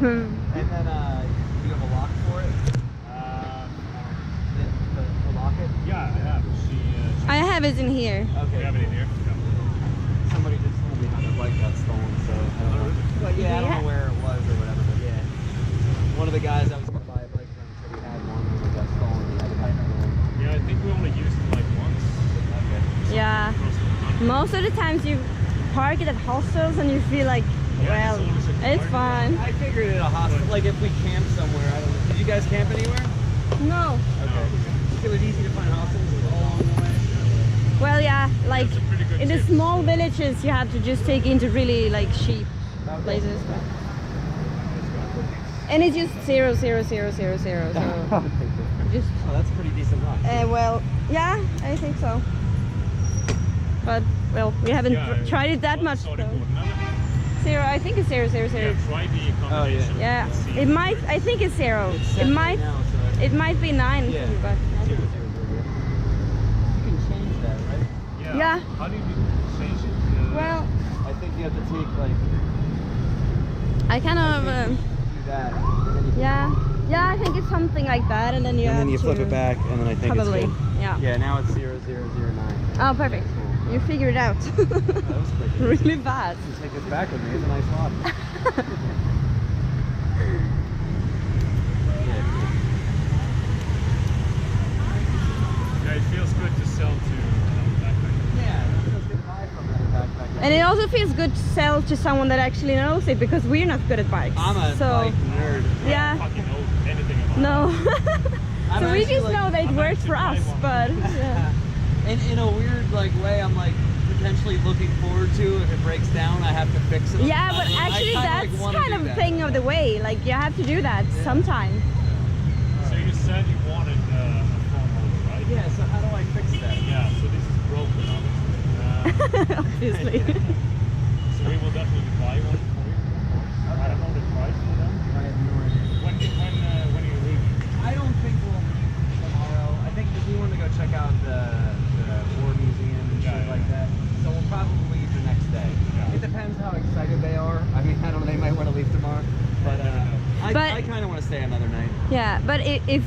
And then, do you have a lock for it? To lock it? Yeah, I have. I have it in here. Okay. We have it in here. Yeah. Somebody just told me how their bike got stolen, so I don't know. But yeah, I don't know where it was or whatever, but yeah. One of the guys I was going to buy a bike from said he had one and it got stolen. He had to buy another one. Yeah, I think we only used it like once. Okay. Yeah. Most of the times you park it at hostels and you feel like, well, it's fine. I figured it a hostel, like if we camp somewhere, I don't know. Did you guys camp anywhere? No. Okay. It was easy to find hostels all along the way. Well, yeah, like That's a pretty good in the tip. small villages you have to just take into really like cheap places. But... And it's just 0, 0, 0, 0, 0. So just. Oh, that's a pretty decent luck. Well, yeah, I think so. But well, we haven't tried it that much. Though. 0, I think it's 0, 0, 0. Yeah, try the combination. Yeah, it might. I think it's 0. It might. Now, so It might be 9. yeah. But You can change that, right? Yeah. How do you change it? well, I think you have to take like I kind of. do that. And then you Yeah, I think it's something like that, and then you have to flip it back, and then I think probably. it's good. Yeah. Yeah, now it's 0, 0, 0, 9. Oh, perfect. You figured it out. That was quick. Really fast. You take this back with me. It's a nice hobby. Yeah, it feels good to sell to backpackers. Yeah, that's good buy from another backpacker. And it also feels good to sell to someone that actually knows it, because we're not good at bikes. I'm a so bike nerd. I yeah. don't fucking know anything about No. I'm So we actually, just like, know that it I'm works for us, actually but yeah. And in a weird like way, I'm like potentially looking forward to if it breaks down, I have to fix it. Yeah, but actually that's kind of a thing of the way. Like you have to do that sometime. So you said you wanted a phone holder, right? Yeah. So how do I fix that? Yeah, so this is broken, obviously. Obviously. So we will definitely buy one for you. I don't know the price for them. I have no idea. When are you leaving? I don't think we'll leave tomorrow. I think we want to go check out the War Museum and shit like that. So we'll probably leave the next day. Yeah. It depends how excited they are. I mean, I don't know. They might want to leave tomorrow, but I kind of want to stay another night. Yeah, but if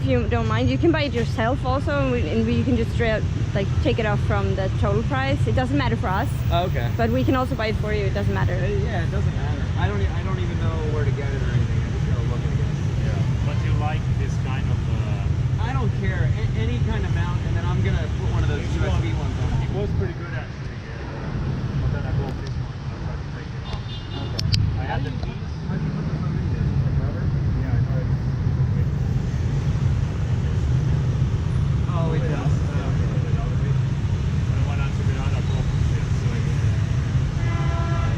you don't mind, you can buy it yourself also, and you can just like take it off from the total price. It doesn't matter for us, Oh, okay. but we can also buy it for you. It doesn't matter. Yeah, it doesn't matter. I don't even know where to get it or anything. I just go look at it. Yeah. But you like this kind of I don't care. Any kind of mount, and then I'm gonna put one of those USB ones on. It was pretty good actually, but then I broke this one. I tried to take it off. Okay. I had the piece. How'd you put this on in there? Like rubber? Yeah, I tried. Oh, it does.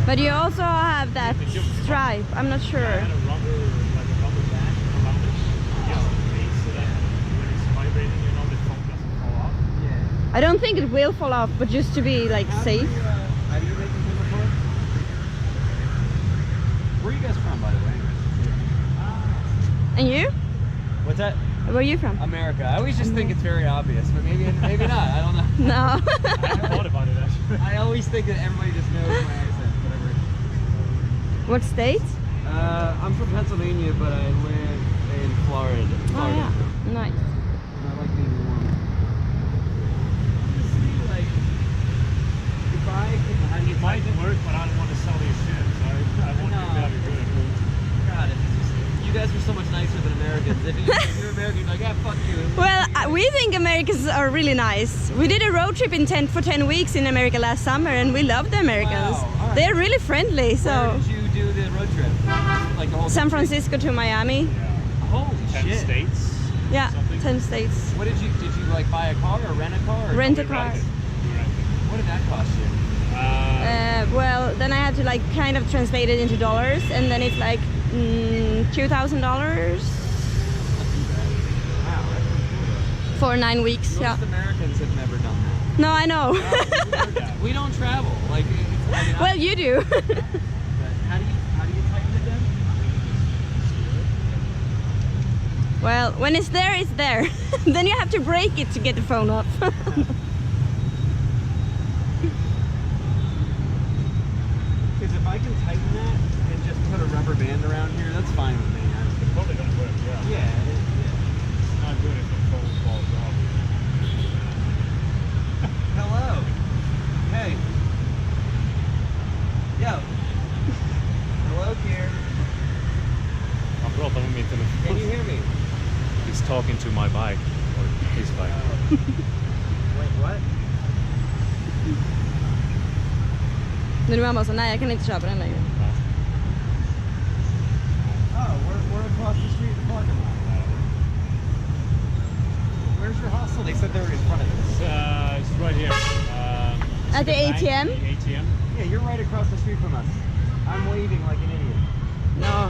But you also have that stripe. I'm not sure. I had a rubber band around it, just in case, so that when it's vibrating, you know, the phone doesn't fall off. Yeah. I don't think it will fall off, but just to be like safe. Have you making them before? Where are you guys from, by the way? And you? What's that? Where are you from? America. I always just think it's very obvious, but maybe not. I don't know. No. I haven't thought about it actually. I always think that everybody just knows my accent, whatever. What state? I'm from Pennsylvania, but I live in Florida. Oh yeah, nice. And I like being warm. Honestly, like, if I could, It might work, but I don't want to sell these shit, so I won't be very good. God, it's just, you guys are so much nicer than Americans. If you're American, you're like, yeah, fuck you. Well, we think Americans are really nice. We did a road trip for 10 weeks in America last summer, and we love the Americans. Wow, all right. They're really friendly. Where So did you do the road trip? Like the whole San country? Francisco to Miami. Yeah. Holy 10 shit. states. Yeah, Something. 10 states. What did you like buy a car or rent a car? Or Rent a We car. rented. We rented. What did that cost you? Well, then I had to like kind of translate it into dollars, and then it's like $2,000 Wow, that's cool. for 9 weeks. Most Yeah. Americans have never done that. No, I know. We don't travel. Like, I mean, Well, you do. but how do you tighten it then? Well, when it's there, it's there. Then you have to break it to get the phone off. Because if I can tighten that and just put a rubber band around here, that's fine with me. It's probably gonna work, yeah. Yeah. It's not good if the phone falls off. Hello. Hey. Yo. Hello, Kier. Han pratar med min telefon. Can you hear me? He's talking to my bike, or his bike. Wait, what? Nu är mamma så nej, jag kan inte köpa den längre. Oh, we're across the street in the parking lot. Where's your hostel? They said they were in front of us. It's right here. At the bank, ATM? The ATM. Yeah, you're right across the street from us. I'm waving like an idiot. No.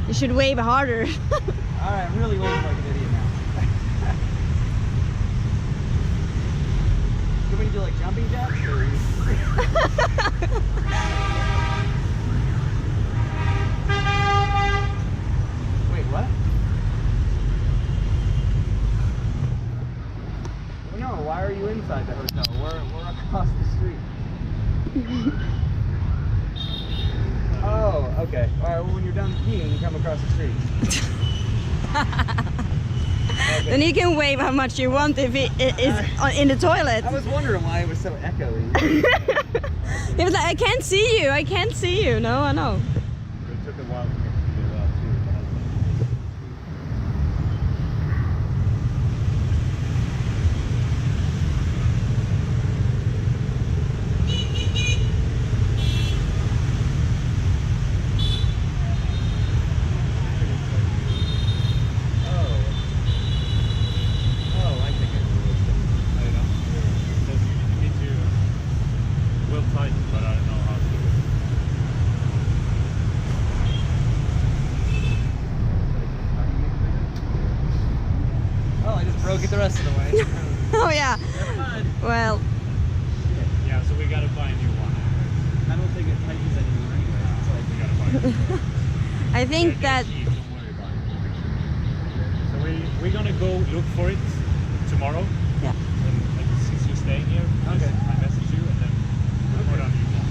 You should wave harder. Alright, I'm really waving like an idiot now. You want me to do like jumping jacks? Or... Wait, what? No, why are you inside the hotel? We're across the street. Oh, okay. Alright, well when you're done skiing, you come across the street. Okay. Then you can wave how much you want if it is in the toilet. I was wondering why it was so echoey. He was like, I can't see you, I can't see you. No, I know. It took a while for me to figure it out too. Broke it the rest of the way. Oh yeah. Never mind. Well, Yeah, so we gotta buy a new one. I don't think it tightens anymore anyway. So We gotta buy a new one. I think They're that cheap, don't worry about it. So we're gonna go look for it tomorrow. Yeah. And like, since you're staying here, Okay. I message you and then we'll put on new one.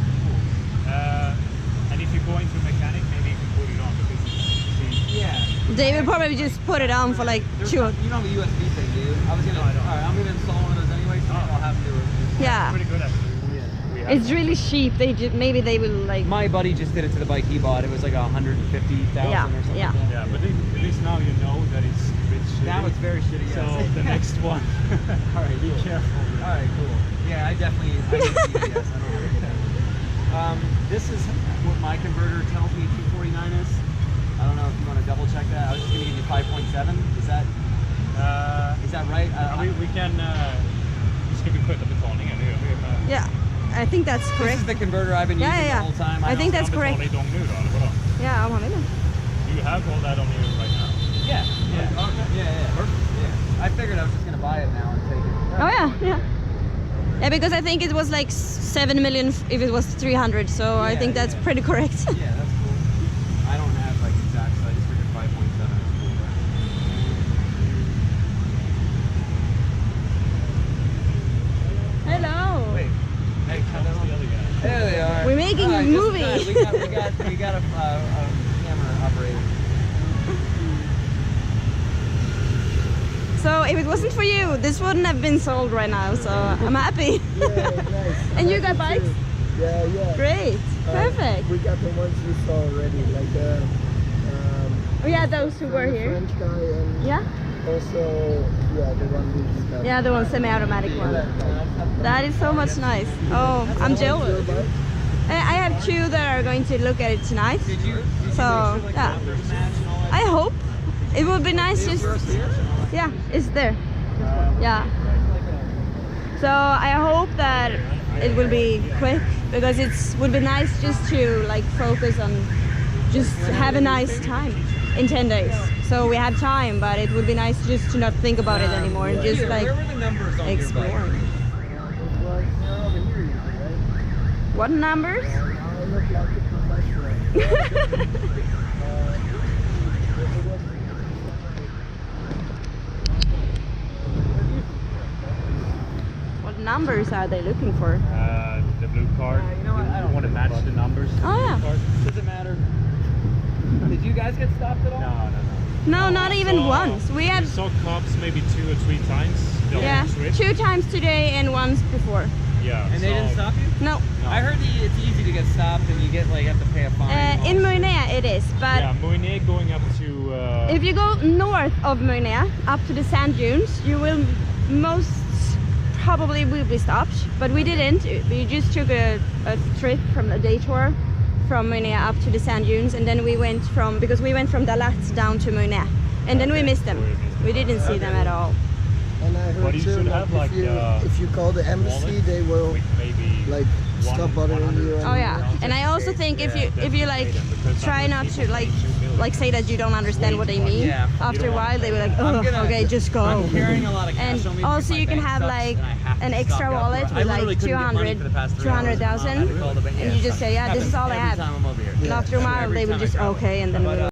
And if you're going to a mechanic, maybe you can put it on because it's yeah. they will probably just put it on for like There's 2 not- You don't have a USB thing, do you? I was gonna. No, I don't. Alright, I'm gonna install one of those anyway, so I'll have to. Yeah. pretty good actually. Yeah. We have It's really cheap. They just, maybe they will like. My buddy just did it to the bike he bought. It was like 150,000 Yeah, or something. yeah. Like that. Yeah, but at least now you know that it's a bit shitty. Now it's very shitty. So Yes. the next one, Alright, be cool. careful. Alright, cool. Yeah, I definitely. I need GPS. I don't know what that. This is what my converter tells me 249 is. I don't know if you want to double check that. I was just gonna give you 5.7. Is that right? We can. Ska vi sköta betalningen? Yeah, I think that's This correct. is the converter I've been Yeah, using yeah, the whole time. I think that's Kan correct. betala igång nu då, eller vadå? Yeah, I'm having it. Do you have all that on you right now? Yeah, yeah, Okay. yeah. Perfect. Yeah. I figured I was just gonna buy it now and take it. Oh yeah, yeah. Yeah, because I think it was like 7 million if it was 300, so I Yeah, think that's yeah. pretty correct. Yeah, that's cool. I don't have like exact, so I just figured 5.7 is cool. Hello. Wait, hey, That's the other guy. there they are. We're making a just movie. in time. We got a camera operator. So if it wasn't for you, this wouldn't have been sold right now. So I'm happy. Yeah, nice. And you got bikes? Yeah, yeah. Great. Perfect. We got the ones you saw already, like the Oh yeah, those who were the here. French guy and Yeah. also the one we just got. Yeah, the one semi-automatic one. That is so much nice. Oh, I'm jealous. I have 2 that are going to look at it tonight. Did you So, make sure, like, yeah. the numbers match and all that? I hope. It would be nice Is just... yours here? Yeah, it's there. Yeah. So I hope that it will be quick because it would be nice just to like focus on just have a nice time in 10 days. So we have time, but it would be nice just to not think about it anymore and just Here, like where were the numbers on your explore. bike? They're over here usually, right? What numbers? I look like a professional. What numbers are they looking for? The blue card. You know what, I don't want to give a match fuck. the numbers. Oh, yeah. Blue card. Does it matter? guys get stopped at all? No. No, not even once. We had, saw cops maybe 2 or 3 times. The yeah, whole trip. 2 times today and once before. Yeah. And they didn't stop you? No. I heard that it's easy to get stopped and you get like have to pay a fine. and all In that shit. Moyne it is, but Yeah, Moyne going up to. if you go north of Moyne up to the sand dunes, you will most probably will be stopped. But we didn't. We just took a trip from a day tour from Moyne up to the sand dunes, and then we went from Dalat down to Moyne, and then we missed them. We didn't see them at all. And I heard But you too, should like, have, like, if you call the embassy, wallet they will with maybe like stop bothering you. Oh yeah, and I also think if you like try not to like say that you don't understand what they mean, Yeah. after a while they will like, I'm oh, gonna- okay, just go. I'm carrying a lot of cash And on me. also because you my can bank have sucks like and I have to an stock extra up. wallet I with literally like couldn't get money for the past 3 hours. 200,000, I had to call the bank. and you just say, yeah, this is all I Every have. time I'm over here. And after a while Every they will time I just travel. okay, and then But, we